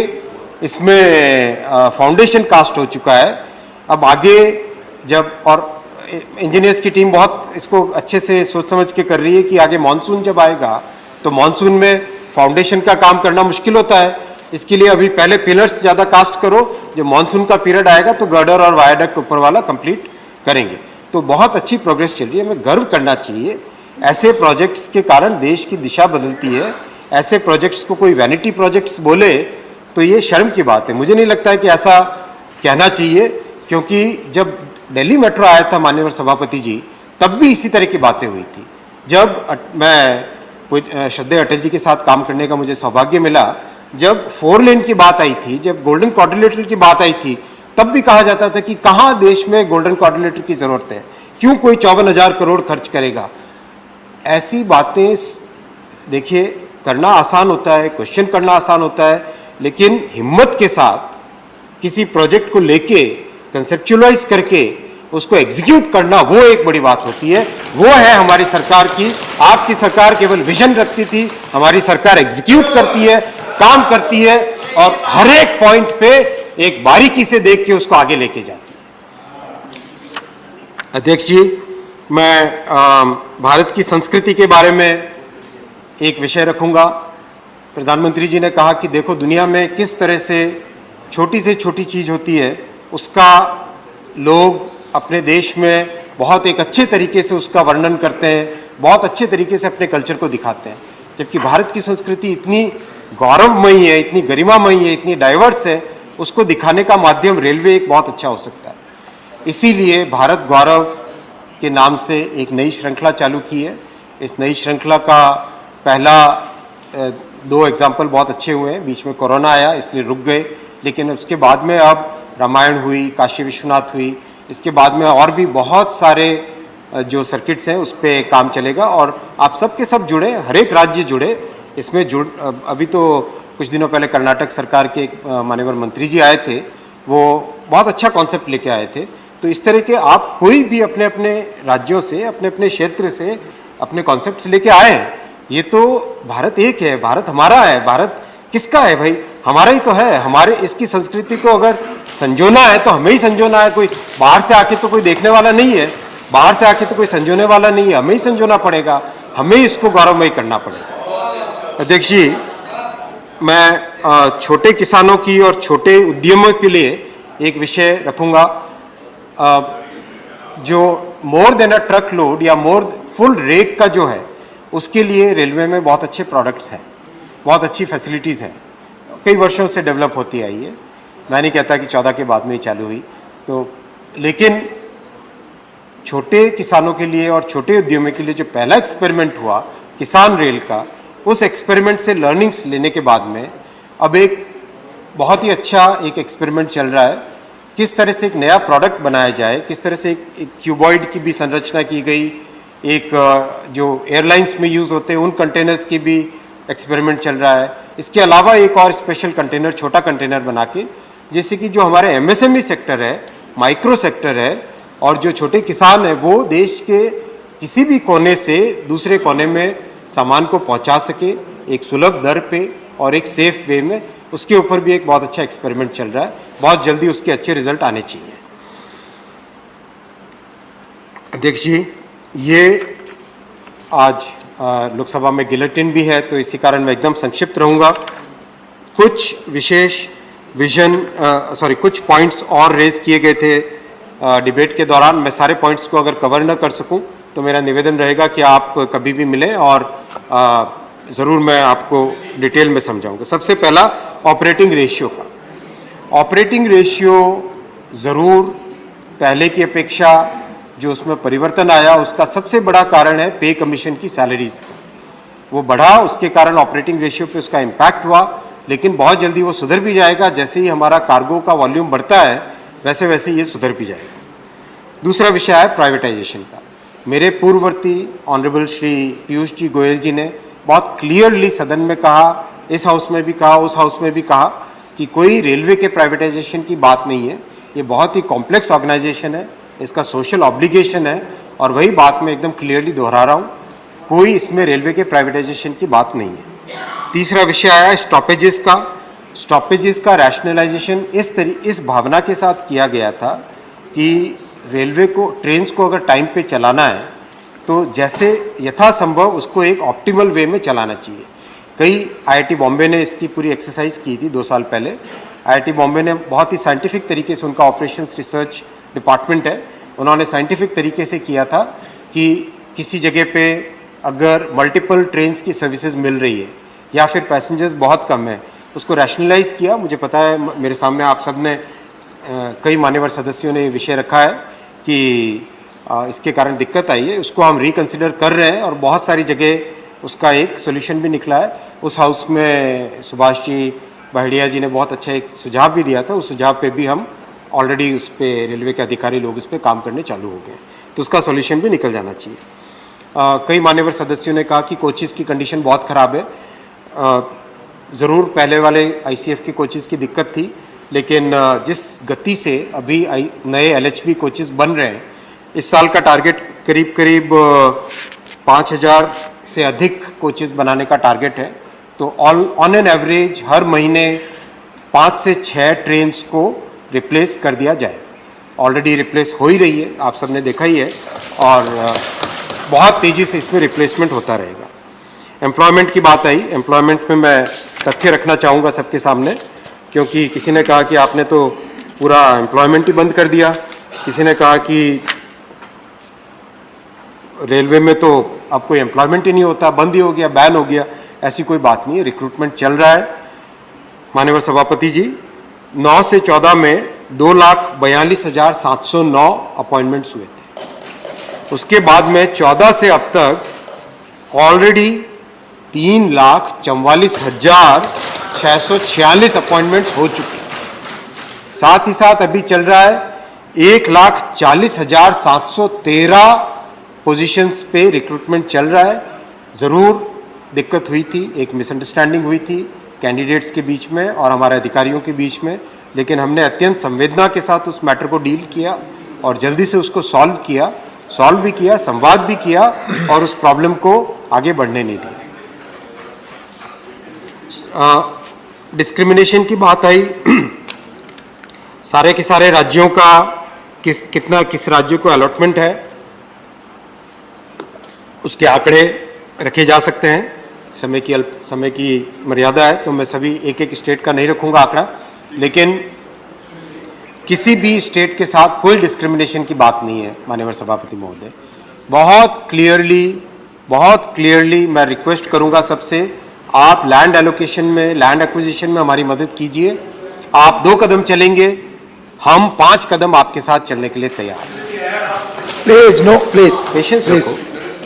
S1: इसमें फाउंडेशन कास्ट हो चुका है। अब आगे जब, और इंजीनियर्स की टीम बहुत इसको अच्छे से सोच समझ के कर रही है कि आगे मानसून जब आएगा तो मानसून में फाउंडेशन का काम करना मुश्किल होता है। इसके लिए अभी पहले पिलर्स ज़्यादा कास्ट करो, जब मानसून का पीरियड आएगा तो गर्डर और वायडक्ट ऊपर वाला कंप्लीट करेंगे। तो बहुत अच्छी प्रोग्रेस चल रही है, हमें गर्व करना चाहिए। ऐसे प्रोजेक्ट्स के कारण देश की दिशा बदलती है। ऐसे प्रोजेक्ट्स को कोई वैनिटी प्रोजेक्ट्स बोले तो ये शर्म की बात है। मुझे नहीं लगता है कि ऐसा कहना चाहिए, क्योंकि जब दिल्ली मेट्रो आया था माननीय सभापति जी, तब भी इसी तरह की बातें हुई थी। जब मैं श्रद्धेय अटल जी के साथ काम करने का मुझे सौभाग्य मिला, जब 4 लेन की बात आई थी, जब गोल्डन क्वाड्रिलेटरल की बात आई थी, तब भी कहा जाता था कि कहाँ देश में गोल्डन क्वाड्रिलेटरल की जरूरत है, क्यों कोई 54,000 करोड़ खर्च करेगा। ऐसी बातें देखिए करना आसान होता है, क्वेश्चन करना आसान होता है, लेकिन हिम्मत के साथ किसी प्रोजेक्ट को लेके कंसेप्चुअलाइज करके उसको एग्जीक्यूट करना, वो एक बड़ी बात होती है। वो है हमारी सरकार की। आपकी सरकार केवल विजन रखती थी, हमारी सरकार एग्जीक्यूट करती है, काम करती है और हर एक पॉइंट पे एक बारीकी से देख के उसको आगे लेके जाती है। अध्यक्ष जी, मैं भारत की संस्कृति के बारे में एक विषय रखूंगा। प्रधानमंत्री जी ने कहा कि देखो दुनिया में किस तरह से छोटी चीज होती है, उसका लोग अपने देश में बहुत एक अच्छे तरीके से उसका वर्णन करते हैं, बहुत अच्छे तरीके से अपने कल्चर को दिखाते हैं। जबकि भारत की संस्कृति इतनी गौरवमयी है, इतनी गरिमामयी है, इतनी डाइवर्स है, उसको दिखाने का माध्यम रेलवे एक बहुत अच्छा हो सकता है। इसीलिए भारत गौरव के नाम से एक नई श्रृंखला चालू की है। इस नई श्रृंखला का पहला 2 एग्जाम्पल बहुत अच्छे हुए हैं, बीच में कोरोना आया इसलिए रुक गए, लेकिन उसके बाद में अब रामायण हुई, काशी विश्वनाथ हुई, इसके बाद में और भी बहुत सारे जो सर्किट्स हैं उस पर काम चलेगा और आप सब के सब जुड़े, हर एक राज्य जुड़े इसमें अभी तो कुछ दिनों पहले कर्नाटक सरकार के माननीय मंत्री जी आए थे, वो बहुत अच्छा कॉन्सेप्ट लेके आए थे। तो इस तरह के आप कोई भी अपने अपने राज्यों से, अपने अपने क्षेत्र से अपने कॉन्सेप्ट्स लेके आए हैं। ये तो भारत एक है, भारत हमारा है। भारत किसका है भाई? हमारा ही तो है। हमारे इसकी संस्कृति को अगर संजोना है तो हमें ही संजोना है। कोई बाहर से आके तो कोई देखने वाला नहीं है, बाहर से आके तो कोई संजोने वाला नहीं है, हमें ही संजोना पड़ेगा, हमें ही इसको गौरवमयी करना पड़ेगा। अध्यक्ष जी, मैं छोटे किसानों की और छोटे उद्यमों के लिए एक विषय रखूंगा। जो मोर देन अ ट्रक लोड या मोर फुल रेक का जो है, उसके लिए रेलवे में बहुत अच्छे प्रोडक्ट्स हैं, बहुत अच्छी फैसिलिटीज़ हैं, कई वर्षों से डेवलप होती आई है। मैं नहीं कहता कि 14 के बाद में ही चालू हुई तो, लेकिन छोटे किसानों के लिए और छोटे उद्यमों के लिए जो पहला एक्सपेरिमेंट हुआ किसान रेल का, उस एक्सपेरिमेंट से लर्निंग्स लेने के बाद में अब एक बहुत ही अच्छा एक एक्सपेरिमेंट चल रहा है। किस तरह से एक नया प्रोडक्ट बनाया जाए, किस तरह से एक क्यूबॉइड की भी संरचना की गई, एक जो एयरलाइंस में यूज़ होते हैं उन कंटेनर्स की भी एक्सपेरिमेंट चल रहा है। इसके अलावा एक और स्पेशल कंटेनर, छोटा कंटेनर बना के, जैसे कि जो हमारे एमएसएमई सेक्टर है, माइक्रो सेक्टर है और जो छोटे किसान है, वो देश के किसी भी कोने से दूसरे कोने में सामान को पहुंचा सके एक सुलभ दर पे और एक सेफ वे में, उसके ऊपर भी एक बहुत अच्छा एक्सपेरिमेंट चल रहा है। बहुत जल्दी उसके अच्छे रिजल्ट आने चाहिए। अध्यक्ष जी, ये आज लोकसभा में गिलेटिन भी है तो इसी कारण मैं एकदम संक्षिप्त रहूँगा। कुछ विशेष कुछ पॉइंट्स और रेज किए गए थे डिबेट के दौरान। मैं सारे पॉइंट्स को अगर कवर न कर सकूं तो मेरा निवेदन रहेगा कि आप कभी भी मिलें और ज़रूर मैं आपको डिटेल में समझाऊंगा। सबसे पहला ऑपरेटिंग रेशियो का। ऑपरेटिंग रेशियो ज़रूर पहले की अपेक्षा जो उसमें परिवर्तन आया उसका सबसे बड़ा कारण है पे कमीशन की सैलरीज का। वो बढ़ा, उसके कारण ऑपरेटिंग रेशियो पे उसका इम्पैक्ट हुआ, लेकिन बहुत जल्दी वो सुधर भी जाएगा। जैसे ही हमारा कार्गो का वॉल्यूम बढ़ता है वैसे वैसे ये सुधर भी जाएगा। दूसरा विषय है प्राइवेटाइजेशन का। मेरे पूर्ववर्ती ऑनरेबल श्री पीयूष जी गोयल जी ने बहुत क्लियरली सदन में कहा, इस हाउस में भी कहा, उस हाउस में भी कहा कि कोई रेलवे के प्राइवेटाइजेशन की बात नहीं है। ये बहुत ही कॉम्प्लेक्स ऑर्गेनाइजेशन है, इसका सोशल ऑब्लिगेशन है और वही बात मैं एकदम क्लियरली दोहरा रहा हूँ, कोई इसमें रेलवे के प्राइवेटाइजेशन की बात नहीं है। तीसरा विषय आया स्टॉपेजेस का। स्टॉपेजेस का रैशनलाइजेशन इस भावना के साथ किया गया था कि रेलवे को, ट्रेन्स को अगर टाइम पे चलाना है तो जैसे यथासंभव उसको एक ऑप्टिमल वे में चलाना चाहिए। कई आईआईटी बॉम्बे ने इसकी पूरी एक्सरसाइज की थी 2 साल पहले। आईआईटी बॉम्बे ने बहुत ही साइंटिफिक तरीके से, उनका ऑपरेशंस रिसर्च डिपार्टमेंट है, उन्होंने साइंटिफिक तरीके से किया था कि किसी जगह पे अगर मल्टीपल ट्रेन्स की सर्विसेज मिल रही है या फिर पैसेंजर्स बहुत कम है, उसको रैशनलाइज किया। मुझे पता है मेरे सामने आप सब ने कई मान्यवर सदस्यों ने ये विषय रखा है कि इसके कारण दिक्कत आई है, उसको हम रिकंसिडर कर रहे हैं और बहुत सारी जगह उसका एक सोल्यूशन भी निकला है। उस हाउस में सुभाष जी बहड़िया जी ने बहुत अच्छा एक सुझाव भी दिया था, उस सुझाव पे भी हम ऑलरेडी उस पर रेलवे के अधिकारी लोग इस पर काम करने चालू हो गए, तो उसका सॉल्यूशन भी निकल जाना चाहिए। कई मान्यवर सदस्यों ने कहा कि कोचेस की कंडीशन बहुत ख़राब है। ज़रूर पहले वाले ICF के कोचेस की दिक्कत थी, लेकिन जिस गति से अभी नए LHB कोचेस बन रहे हैं, इस साल का टारगेट करीब करीब 5000 से अधिक कोचेस बनाने का टारगेट है। तो ऑन एन एवरेज हर महीने 5 से 6 ट्रेन्स को रिप्लेस कर दिया जाएगा। ऑलरेडी रिप्लेस हो ही रही है, आप सबने देखा ही है, और बहुत तेज़ी से इसमें रिप्लेसमेंट होता रहेगा। एम्प्लॉयमेंट की बात आई, एम्प्लॉयमेंट में मैं तथ्य रखना चाहूँगा सबके सामने, क्योंकि किसी ने कहा कि आपने तो पूरा एम्प्लॉयमेंट ही बंद कर दिया, किसी ने कहा कि रेलवे में तो अब कोई एम्प्लॉयमेंट ही नहीं होता, बंद ही हो गया, बैन हो गया। ऐसी कोई बात नहीं है, रिक्रूटमेंट चल रहा है। माननीय सभापति जी, 9 से 14 में 2,42,709 अपॉइंटमेंट्स हुए थे। उसके बाद में 14 से अब तक ऑलरेडी 3,44,646 अपॉइंटमेंट्स हो चुके हैं। साथ ही साथ अभी चल रहा है 1,40,713 पोजीशंस पे रिक्रूटमेंट चल रहा है। ज़रूर दिक्कत हुई थी, एक मिसअंडरस्टैंडिंग हुई थी कैंडिडेट्स के बीच में और हमारे अधिकारियों के बीच में, लेकिन हमने अत्यंत संवेदना के साथ उस मैटर को डील किया और जल्दी से उसको सॉल्व भी किया, संवाद भी किया और उस प्रॉब्लम को आगे बढ़ने नहीं दिया। डिस्क्रिमिनेशन की बात आई, सारे के सारे राज्यों का किस राज्य को अलॉटमेंट है, उसके आंकड़े रखे जा सकते हैं। समय की मर्यादा है, तो मैं सभी एक एक स्टेट का नहीं रखूंगा आंकड़ा, लेकिन किसी भी स्टेट के साथ कोई डिस्क्रिमिनेशन की बात नहीं है। माननीय सभापति महोदय, बहुत क्लियरली मैं रिक्वेस्ट करूंगा सबसे, आप लैंड एलोकेशन में, लैंड एक्विजिशन में हमारी मदद कीजिए। आप 2 कदम चलेंगे, हम 5 कदम आपके साथ चलने के लिए तैयार हैं।
S2: प्लीज नो, प्लीज
S1: पेशेंस रखो।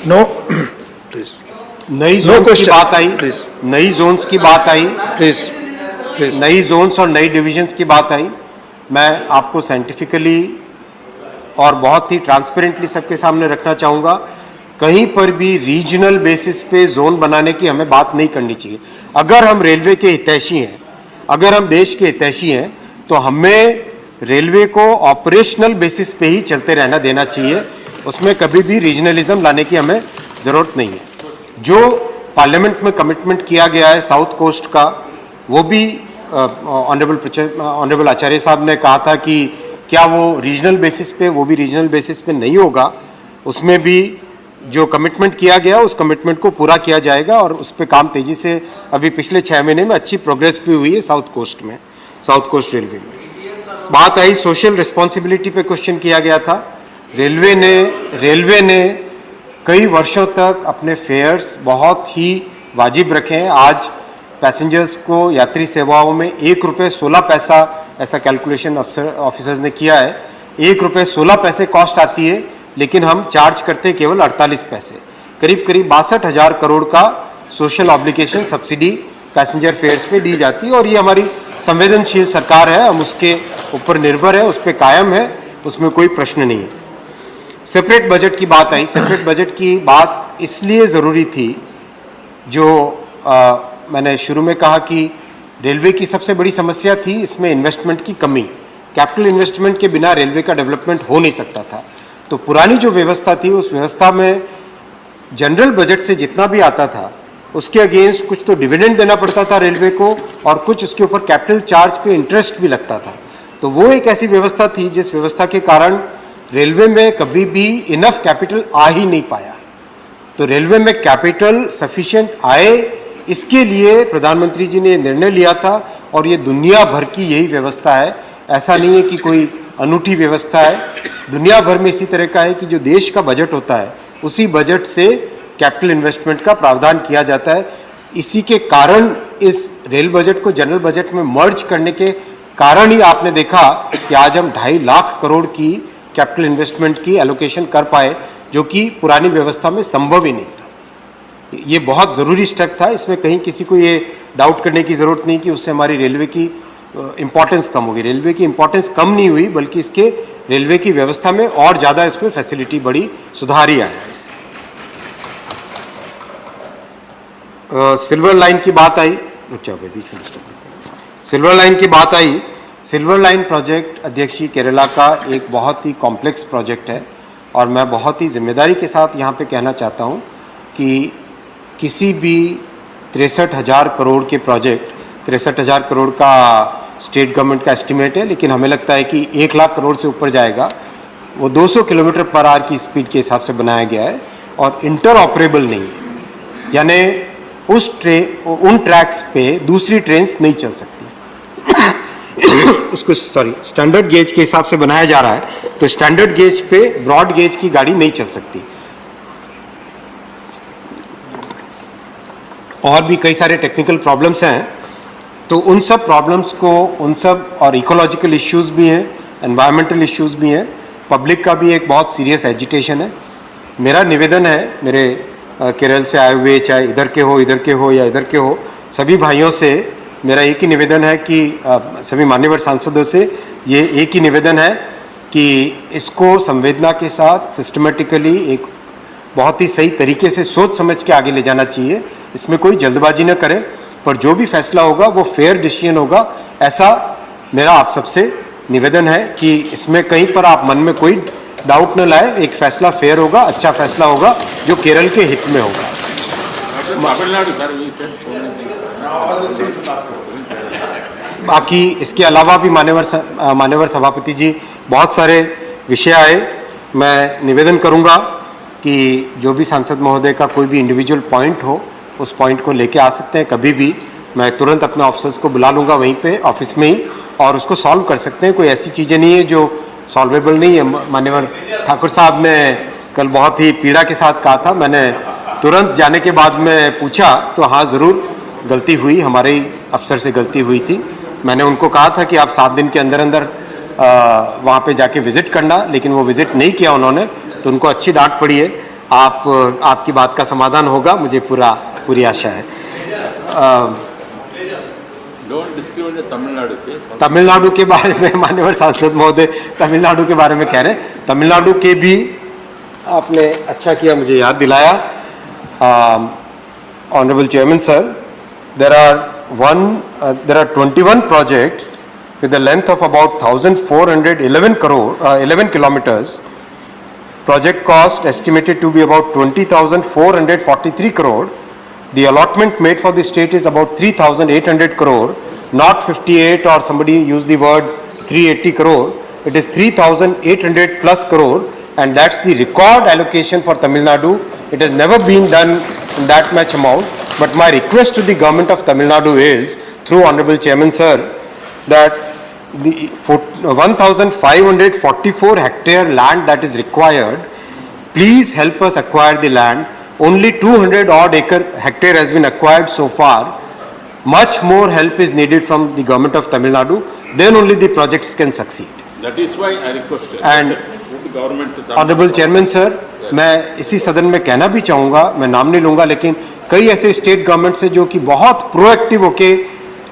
S2: No please.
S1: नई जोन्स की बात आई,
S2: प्लीज।
S1: नई जोन्स की बात आई,
S2: प्लीज प्लीज।
S1: नई जोन्स और नई डिविजन्स की बात आई। मैं आपको साइंटिफिकली और बहुत ही ट्रांसपेरेंटली सबके सामने रखना चाहूँगा, कहीं पर भी रीजनल बेसिस पे जोन बनाने की हमें बात नहीं करनी चाहिए। अगर हम रेलवे के हितैषी हैं, अगर हम देश के हितैषी हैं, तो हमें रेलवे को ऑपरेशनल बेसिस पे ही चलते रहना देना चाहिए। उसमें कभी भी रीजनलिज्म लाने की हमें ज़रूरत नहीं है। जो पार्लियामेंट में कमिटमेंट किया गया है साउथ कोस्ट का, वो भी ऑनरेबल आचार्य साहब ने कहा था कि क्या वो रीजनल बेसिस पे, वो भी रीजनल बेसिस पे नहीं होगा। उसमें भी जो कमिटमेंट किया गया, उस कमिटमेंट को पूरा किया जाएगा और उस पर काम तेज़ी से, अभी पिछले 6 महीने में अच्छी प्रोग्रेस भी हुई है साउथ कोस्ट में, साउथ कोस्ट रेलवे में। बात आई सोशल रिस्पॉन्सिबिलिटी पे, क्वेश्चन किया गया था। रेलवे ने कई वर्षों तक अपने फेयर्स बहुत ही वाजिब रखे हैं। आज पैसेंजर्स को यात्री सेवाओं में 1 रुपये 16 पैसा, ऐसा कैलकुलेशन ऑफिसर्स ने किया है, 1 रुपये 16 पैसे कॉस्ट आती है, लेकिन हम चार्ज करते हैं केवल 48 पैसे। करीब 62,000 करोड़ का social obligation subsidy passenger fares पे दी जाती है और ये हमारी संवेदनशील सरकार है, हम उसके ऊपर निर्भर है, उस पर कायम है, उसमें कोई प्रश्न नहीं है। सेपरेट बजट की बात आई, सेपरेट बजट की बात इसलिए ज़रूरी थी, जो मैंने शुरू में कहा कि रेलवे की सबसे बड़ी समस्या थी इसमें इन्वेस्टमेंट की कमी। कैपिटल इन्वेस्टमेंट के बिना रेलवे का डेवलपमेंट हो नहीं सकता था। तो पुरानी जो व्यवस्था थी, उस व्यवस्था में जनरल बजट से जितना भी आता था, उसके अगेंस्ट कुछ तो डिविडेंड देना पड़ता था रेलवे को और कुछ उसके ऊपर कैपिटल चार्ज पे इंटरेस्ट भी लगता था। तो वो एक ऐसी व्यवस्था थी जिस व्यवस्था के कारण रेलवे में कभी भी इनफ कैपिटल आ ही नहीं पाया। तो रेलवे में कैपिटल सफिशिएंट आए, इसके लिए प्रधानमंत्री जी ने निर्णय लिया था और ये दुनिया भर की यही व्यवस्था है। ऐसा नहीं है कि कोई अनूठी व्यवस्था है, दुनिया भर में इसी तरह का है कि जो देश का बजट होता है उसी बजट से कैपिटल इन्वेस्टमेंट का प्रावधान किया जाता है। इसी के कारण इस रेल बजट को जनरल बजट में मर्ज करने के कारण ही आपने देखा कि आज हम 2.5 लाख करोड़ की कैपिटल इन्वेस्टमेंट की एलोकेशन कर पाए, जो कि पुरानी व्यवस्था में संभव ही नहीं था। ये बहुत ज़रूरी स्टेप था, इसमें कहीं किसी को ये डाउट करने की ज़रूरत नहीं कि उससे हमारी रेलवे की इम्पोर्टेंस कम होगी। रेलवे की इम्पोर्टेंस कम नहीं हुई, बल्कि इसके रेलवे की व्यवस्था में और ज़्यादा इसमें फैसिलिटी बढ़ी, सुधार ही आया इससे। सिल्वर लाइन की बात आई, सिल्वर लाइन की बात आई। सिल्वर लाइन प्रोजेक्ट अध्यक्ष जी केरला का एक बहुत ही कॉम्प्लेक्स प्रोजेक्ट है और मैं बहुत ही जिम्मेदारी के साथ यहाँ पे कहना चाहता हूँ कि किसी भी 63,000 करोड़ के प्रोजेक्ट, 63,000 करोड़ का स्टेट गवर्नमेंट का एस्टिमेट है, लेकिन हमें लगता है कि 1 लाख करोड़ से ऊपर जाएगा। वो 200 किलोमीटर पर आवर की स्पीड के हिसाब से बनाया गया है और इंटर ऑपरेबल नहीं है, यानी उन ट्रैक्स पे दूसरी ट्रेन्स नहीं चल सकती। उसको स्टैंडर्ड गेज के हिसाब से बनाया जा रहा है, तो स्टैंडर्ड गेज पे ब्रॉड गेज की गाड़ी नहीं चल सकती। और भी कई सारे टेक्निकल प्रॉब्लम्स हैं, तो उन सब प्रॉब्लम्स को, उन सब, और इकोलॉजिकल इश्यूज भी हैं, एनवायरमेंटल इश्यूज भी हैं, पब्लिक का भी एक बहुत सीरियस एजिटेशन है। मेरा निवेदन है, मेरे केरल से आए हुए, चाहे इधर के हो या इधर के हो, सभी भाइयों से मेरा एक ही निवेदन है कि सभी मान्यवर सांसदों से ये एक ही निवेदन है कि इसको संवेदना के साथ सिस्टमेटिकली एक बहुत ही सही तरीके से सोच समझ के आगे ले जाना चाहिए। इसमें कोई जल्दबाजी न करें, पर जो भी फैसला होगा वो फेयर डिसीजन होगा, ऐसा मेरा आप सबसे निवेदन है कि इसमें कहीं पर आप मन में कोई डाउट न लाए। एक फैसला फेयर होगा, अच्छा फैसला होगा जो केरल के हित में होगा। बाकी इसके अलावा भी मान्यवर सभापति जी बहुत सारे विषय आए। मैं निवेदन करूंगा कि जो भी सांसद महोदय का कोई भी इंडिविजुअल पॉइंट हो, उस पॉइंट को लेके आ सकते हैं कभी भी। मैं तुरंत अपने ऑफिसर्स को बुला लूँगा वहीं पे ऑफिस में ही, और उसको सॉल्व कर सकते हैं। कोई ऐसी चीज़ें नहीं है जो सॉल्वेबल नहीं है। मान्यवर ठाकुर साहब ने कल बहुत ही पीड़ा के साथ कहा था, मैंने तुरंत जाने के बाद में पूछा तो हाँ ज़रूर गलती हुई, हमारे ही अफसर से गलती हुई थी। मैंने उनको कहा था कि आप 7 दिन के अंदर अंदर वहाँ पे जाके विज़िट करना, लेकिन वो विज़िट नहीं किया उन्होंने, तो उनको अच्छी डांट पड़ी है। आपकी बात का समाधान होगा, मुझे पूरी आशा है। तमिलनाडु के बारे में माननीय सांसद महोदय तमिलनाडु के बारे में कह रहे हैं। तमिलनाडु के भी आपने अच्छा किया मुझे याद दिलाया। Honourable chairman sir, there are 21 projects with a length of about 1,411 kilometers. Project cost estimated to be about 20,443 crore. The allotment made for the state is about 3,800 crore, not 58 or somebody used the word 380 crore. It is 3,800 plus crore, and that's the record allocation for Tamil Nadu. It has never been done in that much amount. But my request to the government of Tamil Nadu is, through Honorable Chairman Sir, that the 1,544 hectare land that is required, please help us acquire the land. Only 200 odd hectare has been acquired so far. Much more help is needed from the government of Tamil Nadu. Then only the projects can succeed.
S4: That is why I requested.
S1: And
S4: the government.
S1: Honorable Chairman Sir, मैं इसी सदन में कहना भी चाहूँगा, मैं नाम नहीं लूँगा, लेकिन कई ऐसे स्टेट गवर्नमेंट से जो कि बहुत प्रोएक्टिव होके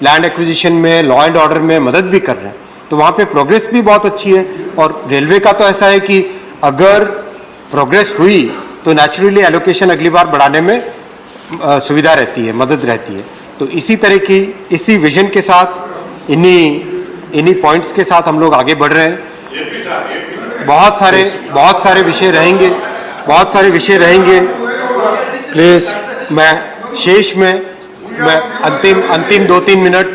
S1: लैंड एक्विजिशन में, लॉ एंड ऑर्डर में मदद भी कर रहे हैं, तो वहाँ पे प्रोग्रेस भी बहुत अच्छी है। और रेलवे का तो ऐसा है कि अगर प्रोग्रेस हुई तो नेचुरली एलोकेशन अगली बार बढ़ाने में सुविधा रहती है, मदद रहती है। तो इसी तरह की, इसी विजन के साथ, इन्हीं पॉइंट्स के साथ हम लोग आगे बढ़ रहे हैं। बहुत सारे विषय रहेंगे, प्लीज मैं शेष में मैं अंतिम 2-3 मिनट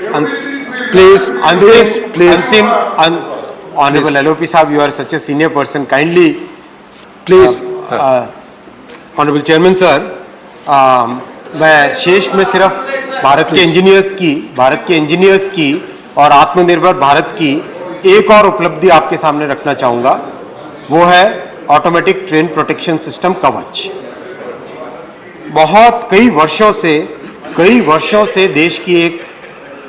S1: प्लीज ऑनरेबल एलओपी साहब, you are such a senior person, kindly please honourable chairman sir, मैं शेष में सिर्फ भारत के इंजीनियर्स की और आत्मनिर्भर भारत की एक और उपलब्धि आपके सामने रखना चाहूँगा। वो है ऑटोमेटिक ट्रेन प्रोटेक्शन सिस्टम कवच। कई वर्षों से देश की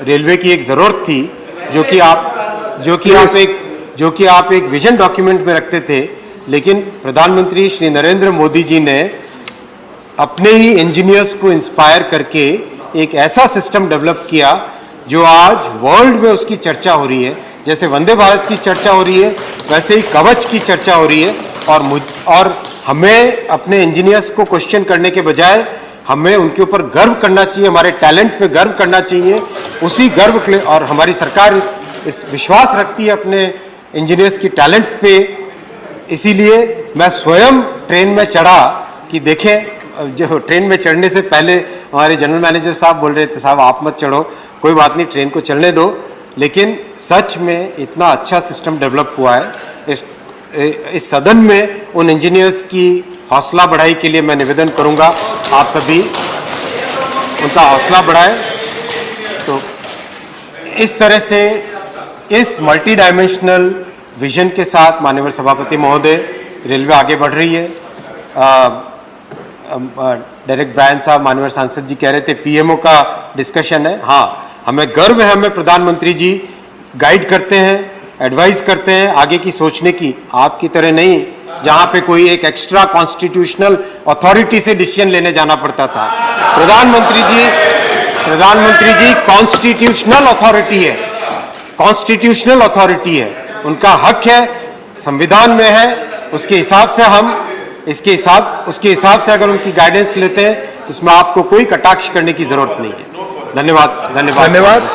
S1: रेलवे की एक ज़रूरत थी, जो कि आप एक विजन डॉक्यूमेंट में रखते थे, लेकिन प्रधानमंत्री श्री नरेंद्र मोदी जी ने अपने ही इंजीनियर्स को इंस्पायर करके एक ऐसा सिस्टम डेवलप किया जो आज वर्ल्ड में उसकी चर्चा हो रही है। जैसे वंदे भारत की चर्चा हो रही है, वैसे ही कवच की चर्चा हो रही है। और हमें अपने इंजीनियर्स को क्वेश्चन करने के बजाय हमें उनके ऊपर गर्व करना चाहिए, हमारे टैलेंट पे गर्व करना चाहिए। उसी गर्व के लिए, और हमारी सरकार इस विश्वास रखती है अपने इंजीनियर्स की टैलेंट पे, इसीलिए मैं स्वयं ट्रेन में चढ़ा कि देखें, जो ट्रेन में चढ़ने से पहले हमारे जनरल मैनेजर साहब बोल रहे थे, साहब आप मत चढ़ो, कोई बात नहीं, ट्रेन को चलने दो। लेकिन सच में इतना अच्छा सिस्टम डेवलप हुआ है। इस सदन में उन इंजीनियर्स की हौसला बढ़ाई के लिए मैं निवेदन करूंगा, आप सभी उनका हौसला बढ़ाएं। तो इस तरह से इस मल्टी डायमेंशनल विजन के साथ माननीय सभापति महोदय, रेलवे आगे बढ़ रही है। डायरेक्ट ब्रायन साहब, माननीय सांसद जी कह रहे थे पीएमओ का डिस्कशन है। हाँ, हमें गर्व है, हमें प्रधानमंत्री जी गाइड करते हैं, एडवाइस करते हैं आगे की सोचने की। आपकी तरह नहीं जहां पे कोई एक एक्स्ट्रा कॉन्स्टिट्यूशनल अथॉरिटी से डिसीजन लेने जाना पड़ता था। प्रधानमंत्री जी कॉन्स्टिट्यूशनल अथॉरिटी है, कॉन्स्टिट्यूशनल अथॉरिटी है, उनका हक है, संविधान में है। उसके हिसाब से हम उसके हिसाब से अगर उनकी गाइडेंस लेते हैं तो इसमें आपको कोई कटाक्ष करने की जरूरत नहीं है। धन्यवाद।